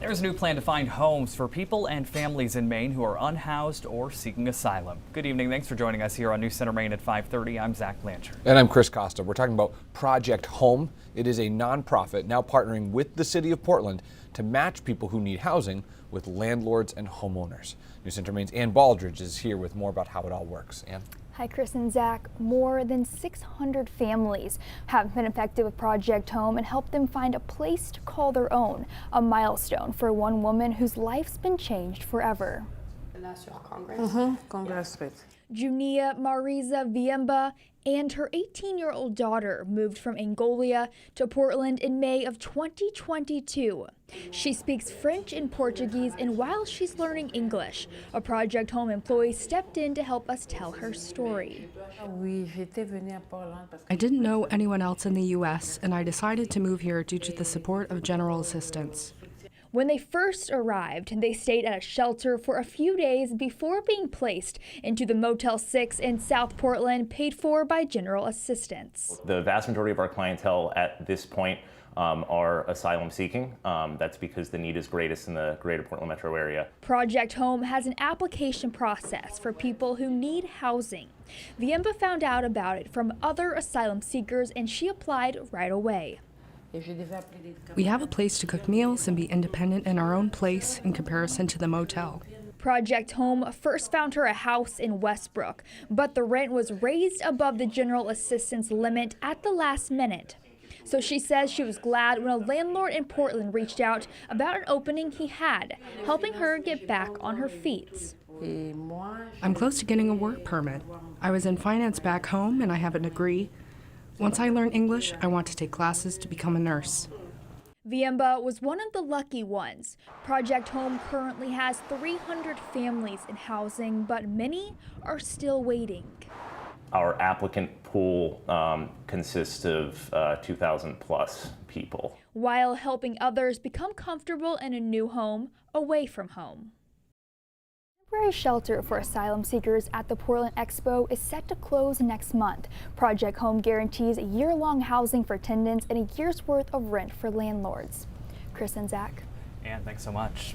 There's a new plan to find homes for people and families in Maine who are unhoused or seeking asylum. Good evening. Thanks for joining us here on News Center Maine at 5:30. I'm Zach Blanchard. And I'm Chris Costa. We're talking about Project Home. It is a nonprofit now partnering with the city of Portland to match people who need housing with landlords and homeowners. News Center Maine's Ann Baldridge is here with more about how it all works. Ann? Hi, Chris and Zach. More than 600 families have been affected with Project Home and helped them find a place to call their own, a milestone for one woman whose life's been changed forever. Congress. Junia Mariza Viemba and her 18-year-old daughter moved from Angola to Portland in May of 2022. She speaks French and Portuguese, and while she's learning English, a Project Home employee stepped in to help us tell her story. I didn't know anyone else in the U.S., and I decided to move here due to the support of general assistance. When they first arrived, they stayed at a shelter for a few days before being placed into the Motel 6 in South Portland, paid for by general assistance. The vast majority of our clientele at this point are asylum seeking. That's because the need is greatest in the greater Portland metro area. Project Home has an application process for people who need housing. Viemba found out about it from other asylum seekers, and she applied right away. We have a place to cook meals and be independent in our own place in comparison to the motel. Project Home first found her a house in Westbrook, but the rent was raised above the general assistance limit at the last minute. So she says she was glad when a landlord in Portland reached out about an opening he had, helping her get back on her feet. I'm close to getting a work permit. I was in finance back home and I have a degree. Once I learn English, I want to take classes to become a nurse. Viemba was one of the lucky ones. Project Home currently has 300 families in housing, but many are still waiting. Our applicant pool consists of 2,000 plus people. While helping others become comfortable in a new home away from home. Temporary shelter for asylum seekers at the Portland Expo is set to close next month. Project Home guarantees year-long housing for tenants and a year's worth of rent for landlords. Chris and Zach. Ann, thanks so much.